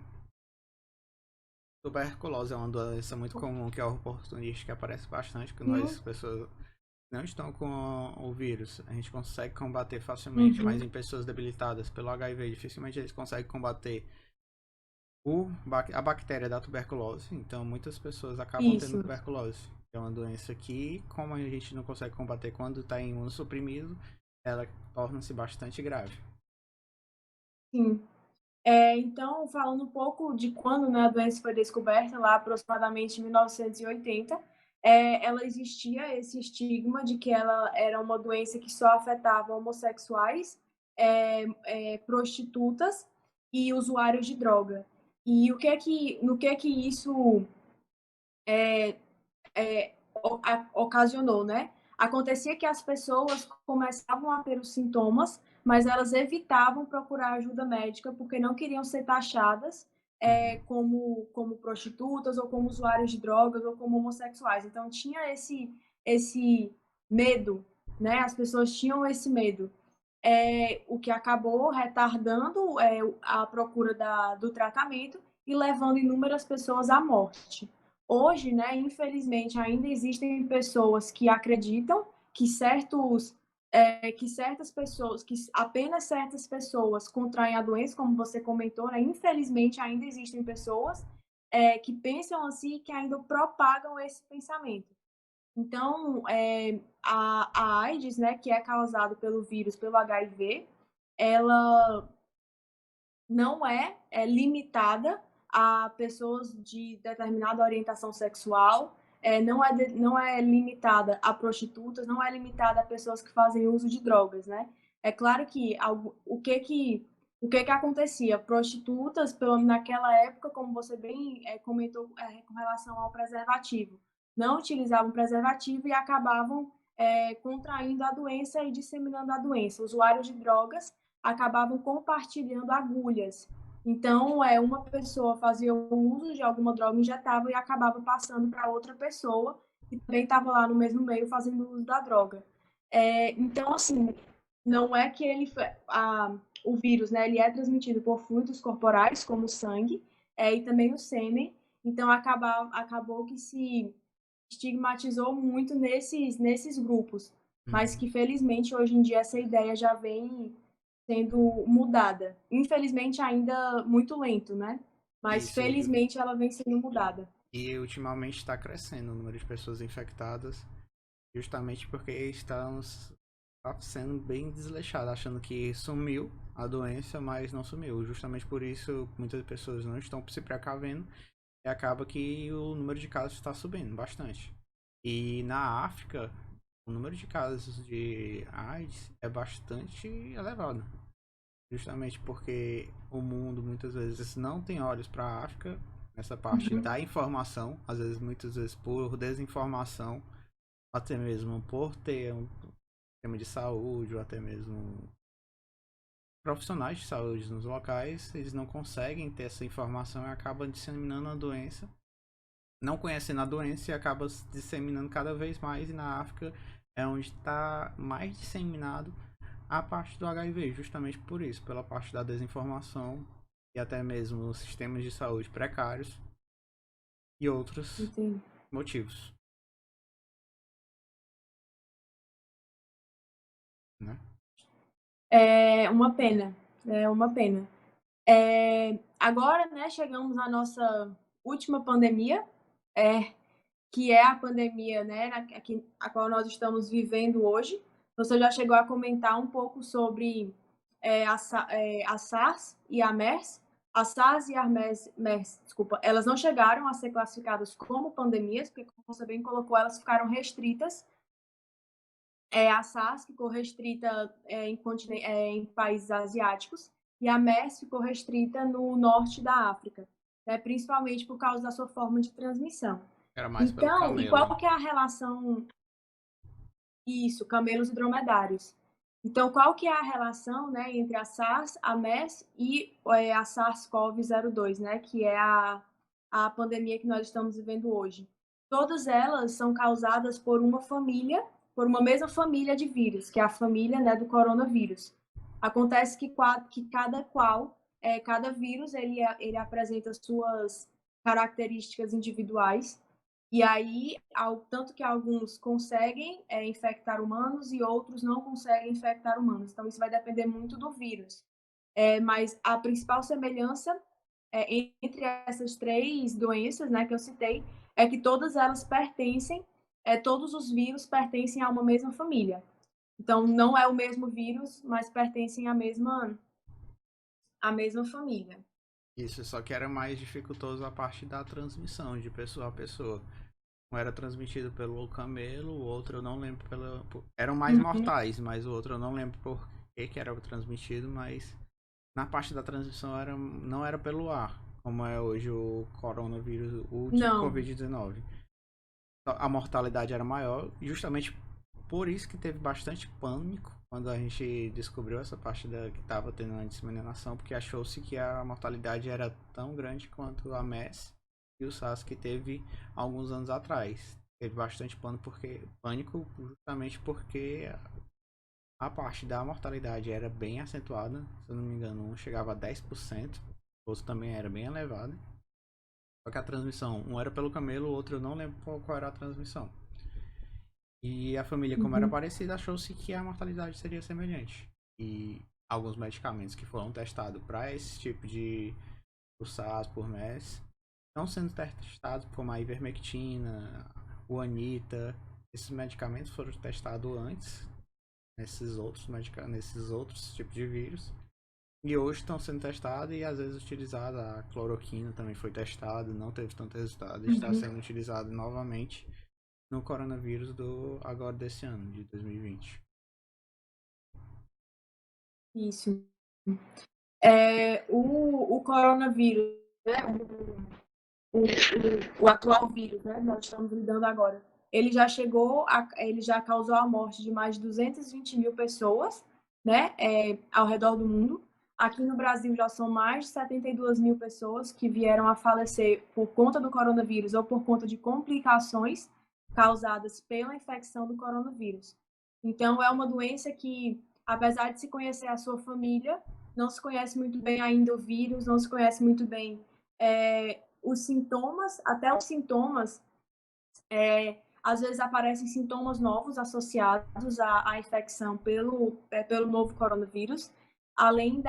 Tuberculose é uma doença muito comum que é oportunista, que aparece bastante, que nós, Sim. pessoas não estão com o vírus. A gente consegue combater facilmente, mas Uhum. em pessoas debilitadas pelo HIV, dificilmente eles conseguem combater a bactéria da tuberculose. Então, muitas pessoas acabam tendo Isso. tuberculose. É uma doença que, como a gente não consegue combater quando está imunossuprimido, ela torna-se bastante grave. Sim. Então, falando um pouco de quando, né, a doença foi descoberta, lá aproximadamente em 1980, ela existia esse estigma de que ela era uma doença que só afetava homossexuais, prostitutas e usuários de droga. E no que é que isso ocasionou, né? Acontecia que as pessoas começavam a ter os sintomas, mas elas evitavam procurar ajuda médica porque não queriam ser taxadas Uhum. como prostitutas ou como usuários de drogas ou como homossexuais. Então tinha esse medo, né? As pessoas tinham esse medo. O que acabou retardando a procura do tratamento e levando inúmeras pessoas à morte. Hoje, né, infelizmente, ainda existem pessoas que acreditam que certas pessoas, que apenas certas pessoas contraem a doença, como você comentou, né? Infelizmente, ainda existem pessoas que pensam assim e que ainda propagam esse pensamento. Então, a AIDS, né, que é causado pelo vírus, pelo HIV, ela não é limitada a pessoas de determinada orientação sexual, não é limitada a prostitutas, não é limitada a pessoas que fazem uso de drogas, né? É claro que o que que acontecia? Prostitutas, naquela época, como você bem comentou com relação ao preservativo, não utilizavam preservativo e acabavam contraindo a doença e disseminando a doença. Usuários de drogas acabavam compartilhando agulhas. Então, uma pessoa fazia uso de alguma droga injetável e acabava passando para outra pessoa que também estava lá no mesmo meio fazendo uso da droga. Então, assim, não é que o vírus, né, ele é transmitido por fluidos corporais, como o sangue, e também o sêmen. Então, acabou que se estigmatizou muito nesses grupos, mas Uhum. que felizmente hoje em dia essa ideia já vem sendo mudada. Infelizmente ainda muito lento, né? Mas Isso, felizmente ela vem sendo mudada. e ultimamente está crescendo o número de pessoas infectadas, justamente porque estamos tá sendo bem desleixada, achando que sumiu a doença, mas não sumiu. Justamente por isso, muitas pessoas não estão se precavendo e acaba que o número de casos está subindo bastante. E na África, o número de casos de AIDS é bastante elevado. Justamente porque o mundo muitas vezes não tem olhos para a África, nessa parte Uhum. da informação, às vezes, muitas vezes por desinformação, até mesmo por ter um sistema de saúde, ou até mesmo profissionais de saúde nos locais, eles não conseguem ter essa informação e acabam disseminando a doença, não conhecendo a doença e acaba se disseminando cada vez mais. E na África é onde está mais disseminado a parte do HIV, justamente por isso, pela parte da desinformação e até mesmo sistemas de saúde precários e outros Entendi. motivos, né? É uma pena, é uma pena. Agora, né, chegamos à nossa última pandemia, é, que é a pandemia, né, a qual nós estamos vivendo hoje. Você já chegou a comentar um pouco sobre a SARS e a MERS. A SARS e a MERS, desculpa, elas não chegaram a ser classificadas como pandemias, porque, como você bem colocou, elas ficaram restritas. A SARS ficou restrita em países asiáticos e a MERS ficou restrita no norte da África, né, principalmente por causa da sua forma de transmissão. Era mais pelo Então, e camelo, qual né? que é a relação? Isso, camelos e dromedários. Então, qual que é a relação, né, entre a SARS, a MERS e a SARS-CoV-02, né, que é a pandemia que nós estamos vivendo hoje? Todas elas são causadas por uma família, por uma mesma família de vírus, que é a família, né, do coronavírus. Acontece que cada vírus, ele apresenta suas características individuais, e aí, tanto que alguns conseguem infectar humanos e outros não conseguem infectar humanos. Então, isso vai depender muito do vírus. Mas a principal semelhança entre essas três doenças, né, que eu citei, é que todas elas pertencem, todos os vírus pertencem a uma mesma família. Então, não é o mesmo vírus, mas pertencem à mesma família. Isso, só que era mais dificultoso a parte da transmissão de pessoa a pessoa. Um era transmitido pelo camelo, o outro eu não lembro pela. Eram mais Uhum. mortais, mas o outro eu não lembro por que era transmitido, mas na parte da transmissão não era pelo ar, como é hoje o coronavírus, o Não. Covid-19. A mortalidade era maior, justamente por isso que teve bastante pânico quando a gente descobriu essa parte que estava tendo a disseminação, porque achou-se que a mortalidade era tão grande quanto a MERS e o SARS que teve alguns anos atrás. Teve bastante pânico justamente porque a parte da mortalidade era bem acentuada, se eu não me engano, um chegava a 10%, o outro também era bem elevado. Só que a transmissão, um era pelo camelo, o outro eu não lembro qual era a transmissão. E a família, como era Uhum. parecida, achou-se que a mortalidade seria semelhante. E alguns medicamentos que foram testados para esse tipo de por SARS, por MERS, estão sendo testados como a ivermectina, o Anita. Esses medicamentos foram testados antes nesses outros tipos de vírus. E hoje estão sendo testados e às vezes utilizada a cloroquina também foi testada, não teve tanto resultado, e está Uhum. sendo utilizado novamente no coronavírus do agora desse ano, de 2020. Isso. O coronavírus, né, o, o atual vírus, né, nós estamos lidando agora, ele já causou a morte de mais de 220 mil pessoas, né, ao redor do mundo. Aqui no Brasil já são mais de 72 mil pessoas que vieram a falecer por conta do coronavírus ou por conta de complicações causadas pela infecção do coronavírus. Então, é uma doença que, apesar de se conhecer a sua família, não se conhece muito bem ainda o vírus, não se conhece muito bem os sintomas, até os sintomas, às vezes aparecem sintomas novos associados à infecção pelo novo coronavírus, além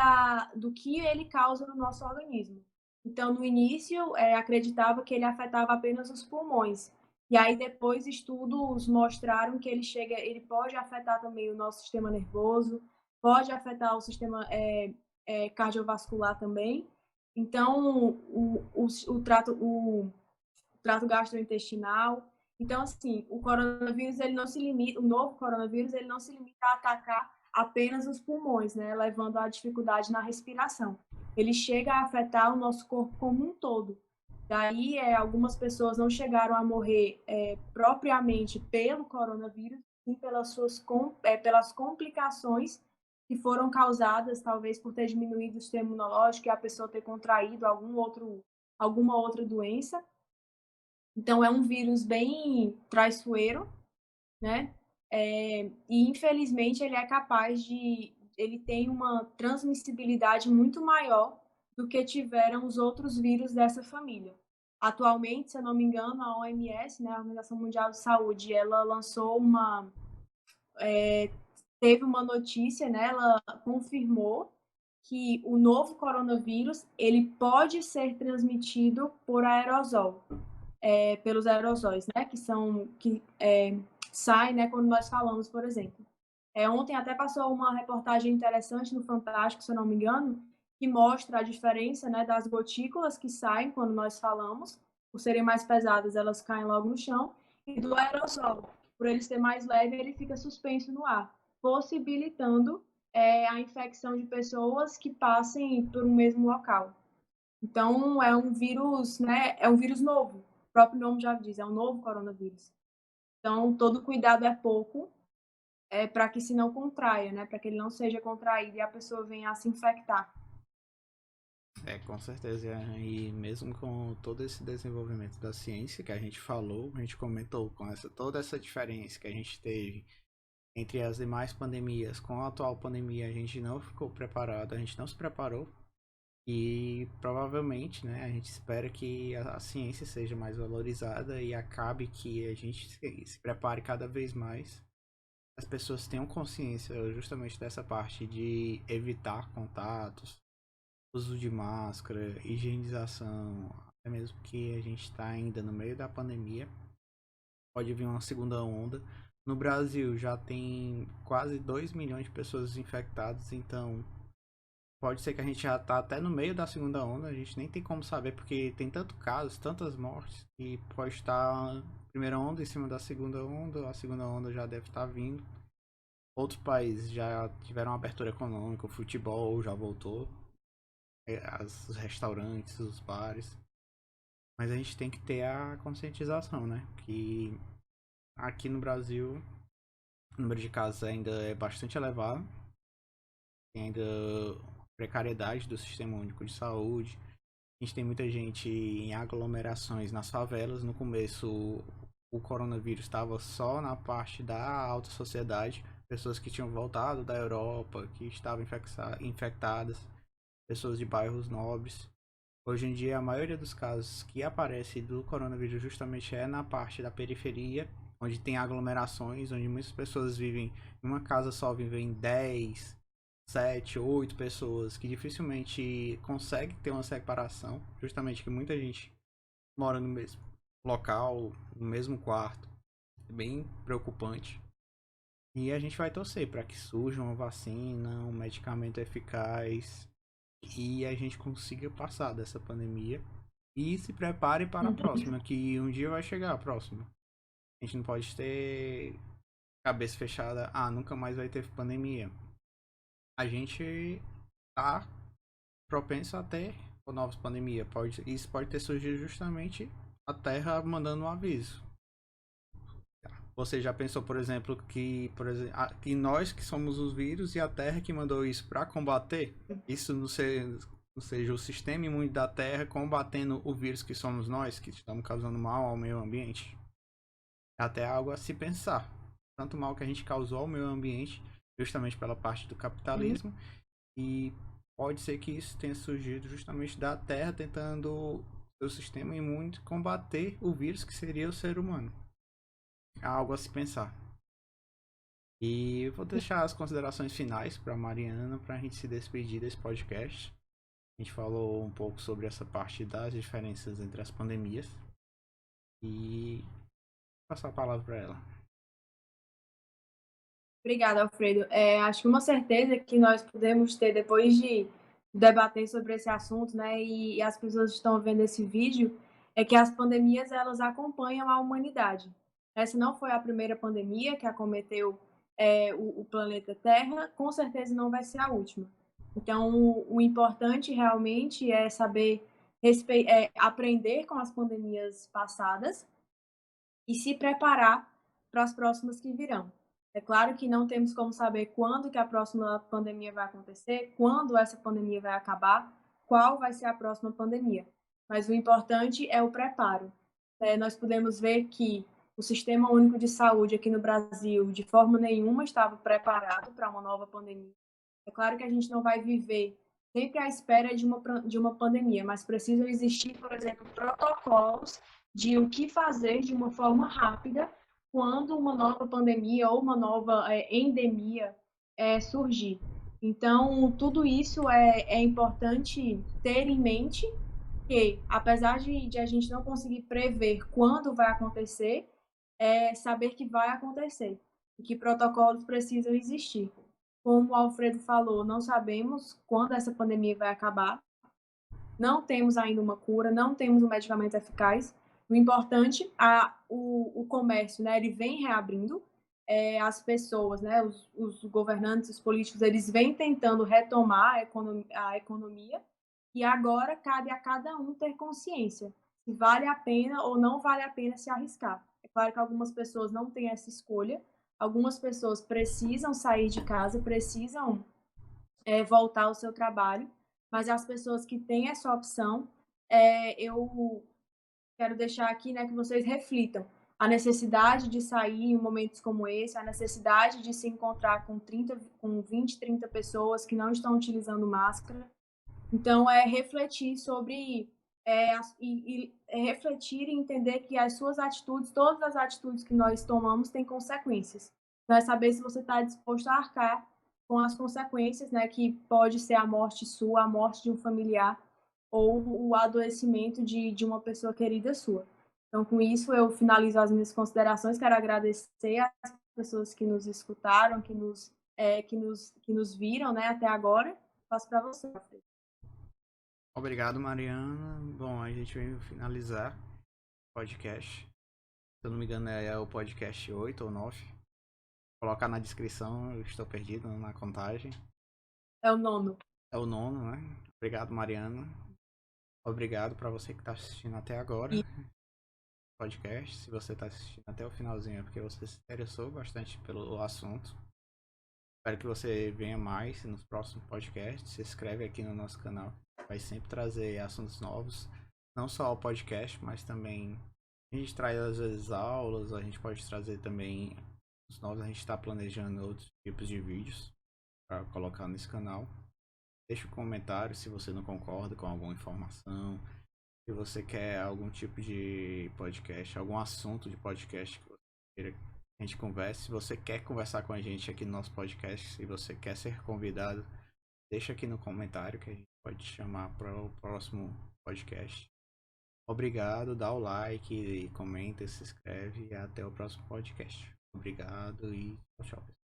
do que ele causa no nosso organismo. Então, no início, acreditava que ele afetava apenas os pulmões, E aí depois estudos mostraram que ele pode afetar também o nosso sistema nervoso, pode afetar o sistema cardiovascular também. Então, o trato gastrointestinal. Então, assim, o coronavírus, ele não se limita, o novo coronavírus, ele não se limita a atacar apenas os pulmões, né, levando à dificuldade na respiração. Ele chega a afetar o nosso corpo como um todo. Daí, algumas pessoas não chegaram a morrer propriamente pelo coronavírus, sim pelas complicações que foram causadas, talvez por ter diminuído o sistema imunológico e a pessoa ter contraído alguma outra doença. Então, é um vírus bem traiçoeiro, né? E, infelizmente, ele tem uma transmissibilidade muito maior do que tiveram os outros vírus dessa família. Atualmente, se eu não me engano, a OMS, né, a Organização Mundial de Saúde, ela teve uma notícia, né, ela confirmou que o novo coronavírus, ele pode ser transmitido por aerosol, pelos aerosóis, né, que saem, né, quando nós falamos, por exemplo. Ontem até passou uma reportagem interessante no Fantástico, se eu não me engano, que mostra a diferença, né, das gotículas que saem quando nós falamos, por serem mais pesadas, elas caem logo no chão, e do aerosol, por ele ser mais leve, ele fica suspenso no ar, possibilitando a infecção de pessoas que passem por um mesmo local. Então, é um vírus, né, é um vírus novo, o próprio nome já diz, é um novo coronavírus. Então, todo cuidado é pouco, para que se não contraia, né? Para que ele não seja contraído e a pessoa venha a se infectar. Com certeza. E mesmo com todo esse desenvolvimento da ciência que a gente falou, a gente comentou com toda essa diferença que a gente teve entre as demais pandemias, com a atual pandemia, a gente não ficou preparado, a gente não se preparou. E provavelmente, né, a gente espera que a ciência seja mais valorizada e acabe que a gente se prepare cada vez mais. As pessoas tenham consciência justamente dessa parte de evitar contatos, uso de máscara, higienização, até mesmo que a gente está ainda no meio da pandemia, pode vir uma segunda onda. No Brasil já tem quase 2 milhões de pessoas infectadas, então pode ser que a gente já tá até no meio da segunda onda, a gente nem tem como saber, porque tem tanto casos, tantas mortes, que pode estar a primeira onda em cima da segunda onda, a segunda onda já deve estar vindo. Outros países já tiveram abertura econômica, o futebol já voltou, os restaurantes, os bares. Mas a gente tem que ter a conscientização, né? Que aqui no Brasil o número de casos ainda é bastante elevado. Tem ainda precariedade do Sistema Único de Saúde. A gente tem muita gente em aglomerações nas favelas. No começo o coronavírus estava só na parte da alta sociedade. Pessoas que tinham voltado da Europa, que estavam infectadas. Pessoas de bairros nobres. Hoje em dia, a maioria dos casos que aparece do coronavírus justamente é na parte da periferia, onde tem aglomerações, onde muitas pessoas vivem em uma casa só, vivem 10, 7, 8 pessoas, que dificilmente consegue ter uma separação, justamente que muita gente mora no mesmo local, no mesmo quarto. É bem preocupante. E a gente vai torcer para que surja uma vacina, um medicamento eficaz e a gente consiga passar dessa pandemia e se prepare para a próxima, que um dia vai chegar a próxima. A gente não pode ter cabeça fechada, nunca mais vai ter pandemia. A gente tá propenso a ter novas pandemias. Isso pode ter surgido justamente a Terra mandando um aviso. Você já pensou, por exemplo, que nós que somos os vírus e a Terra que mandou isso para combater? Isso não seja o sistema imune da Terra combatendo o vírus que somos nós, que estamos causando mal ao meio ambiente? É até algo a se pensar. Tanto mal que a gente causou ao meio ambiente, justamente pela parte do capitalismo, e pode ser que isso tenha surgido justamente da Terra tentando o sistema imune combater o vírus que seria o ser humano. É algo a se pensar. E eu vou deixar as considerações finais para Mariana para a gente se despedir desse podcast. A gente falou um pouco sobre essa parte das diferenças entre as pandemias. E passar a palavra para ela. Obrigada, Alfredo. Acho que uma certeza que nós podemos ter depois de debater sobre esse assunto, né, e as pessoas estão vendo esse vídeo, é que as pandemias elas acompanham a humanidade. Essa não foi a primeira pandemia que acometeu o planeta Terra, com certeza não vai ser a última. Então, o importante realmente é saber aprender com as pandemias passadas e se preparar para as próximas que virão. É claro que não temos como saber quando que a próxima pandemia vai acontecer, quando essa pandemia vai acabar, qual vai ser a próxima pandemia. Mas o importante é o preparo. Nós podemos ver que o Sistema Único de Saúde aqui no Brasil, de forma nenhuma, estava preparado para uma nova pandemia. É claro que a gente não vai viver sempre à espera de uma pandemia, mas precisam existir, por exemplo, protocolos de o que fazer de uma forma rápida quando uma nova pandemia ou uma nova endemia surgir. Então, tudo isso é importante ter em mente que, apesar de a gente não conseguir prever quando vai acontecer, é saber que vai acontecer e que protocolos precisam existir. Como o Alfredo falou, não sabemos quando essa pandemia vai acabar, não temos ainda uma cura, não temos um medicamento eficaz. O importante, o comércio, né, ele vem reabrindo, as pessoas, né, os governantes, os políticos, eles vêm tentando retomar a economia e agora cabe a cada um ter consciência se vale a pena ou não vale a pena se arriscar. É claro que algumas pessoas não têm essa escolha, algumas pessoas precisam sair de casa, precisam voltar ao seu trabalho, mas as pessoas que têm essa opção, eu quero deixar aqui, né, que vocês reflitam a necessidade de sair em momentos como esse, a necessidade de se encontrar com 20, 30 pessoas que não estão utilizando máscara. Então, é refletir sobre refletir e entender que as suas atitudes, todas as atitudes que nós tomamos, têm consequências. Então, é saber se você está disposto a arcar com as consequências, né, que pode ser a morte sua, a morte de um familiar ou o adoecimento de uma pessoa querida sua. Então, com isso, eu finalizo as minhas considerações. Quero agradecer às pessoas que nos escutaram, que nos viram, né, até agora. Passo para você, Alfredo. Obrigado, Mariana. Bom, a gente veio finalizar o podcast. Se eu não me engano, é o podcast 8 ou 9. Vou colocar na descrição, eu estou perdido na contagem. É o nono. É o nono, né? Obrigado, Mariana. Obrigado para você que está assistindo até agora. Podcast. Se você está assistindo até o finalzinho é porque você se interessou bastante pelo assunto. Espero que você venha mais nos próximos podcasts. Se inscreve aqui no nosso canal. Vai sempre trazer assuntos novos. Não só o podcast, mas também a gente traz às vezes aulas. A gente pode trazer também os novos. A gente está planejando outros tipos de vídeos para colocar nesse canal. Deixa um comentário se você não concorda com alguma informação. Se você quer algum tipo de podcast, algum assunto de podcast que você queira que a gente converse. Se você quer conversar com a gente aqui no nosso podcast, se você quer ser convidado, deixa aqui no comentário que a gente pode te chamar para o próximo podcast. Obrigado, dá o like, comenta, se inscreve e até o próximo podcast. Obrigado e tchau, tchau.